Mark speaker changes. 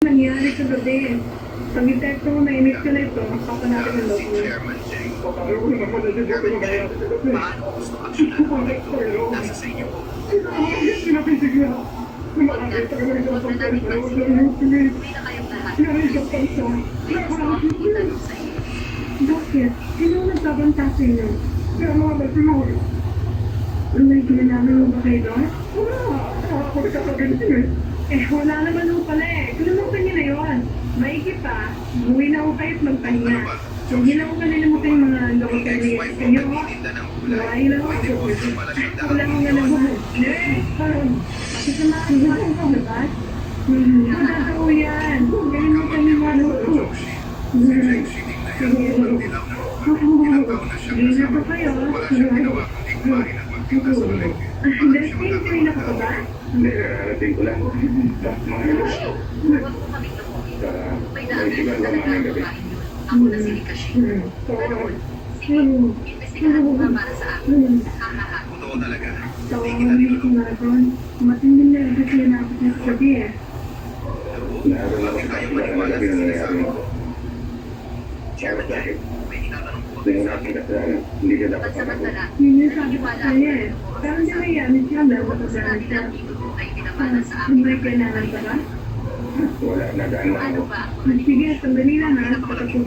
Speaker 1: Nangyari kagabi. Pag-detect ko na initialite ko, papanapin ng loob niya.
Speaker 2: Paano ko naman pala dyan ko nangyayari sa gabi?
Speaker 3: Paano gusto action? Nasa sa inyo po.
Speaker 2: Sinapisig na. Nakakita ka lang isang pagkalit na huwag lang yung pilit.
Speaker 3: Uwi na kayong lahat.
Speaker 2: Yan ay isang pansa.
Speaker 3: May gusto akong itanong sa inyo.
Speaker 1: Bakit? Sino ang nagbabanta sa inyo?
Speaker 2: Kaya mga nagpinoy.
Speaker 1: May ginanamin mo ba kayo doon?
Speaker 2: Wala. Ako nagkakagantin eh.
Speaker 1: Eh, wala naman ho pala eh. Kalimutan niyo na yun. Maigit pa, umuwi na ho kayo at magpahinga. Hindi na ho kalimutan yung mga loko sa inyo. Kanyo ho, nawahi lang ho ako. Wala ho nga lang ho. Pakisamahan mo ako sa labas. Magagawa yan. Kalimutan niyo mga loko. Sige, hindi na po kayo. Understand kayo na ka ba?
Speaker 2: Hindi, narating ko lang. Mga
Speaker 3: Huwag po kaming lumoy. May daanan na talaga ang babae yun. Ako na si Nikashi. Ganoon. Sige, imbestigahan mo nga para sa akin. Hahaha. Totoo talaga.
Speaker 1: Tawagan ko nga doon. Matinding na rin kasi na ako sa sabi eh.
Speaker 2: naroon ako sa kailangan na nangyayari.
Speaker 3: Chairman Yan, may tinatanong po.
Speaker 2: Hindi mo natin kasalanan. Hindi ka dapat
Speaker 3: Pansamantala,
Speaker 1: Yun yung sabi ko
Speaker 3: naniniwala
Speaker 1: sa
Speaker 3: ako
Speaker 1: kanya
Speaker 3: na
Speaker 1: eh.
Speaker 3: totoo
Speaker 1: Pero
Speaker 3: ang
Speaker 1: hindi
Speaker 3: sasabihin.
Speaker 1: kaya, hindi siya dapat
Speaker 3: Kung
Speaker 1: sa
Speaker 3: sinabi
Speaker 1: siya.
Speaker 3: ng tito ko ay pinamana sa akin.
Speaker 1: May kailangan ka ba?
Speaker 2: wala, nagaan lang
Speaker 3: Ano
Speaker 2: ako.
Speaker 3: ba ang mga
Speaker 1: Sige, sandali lang ha. Pagkatusin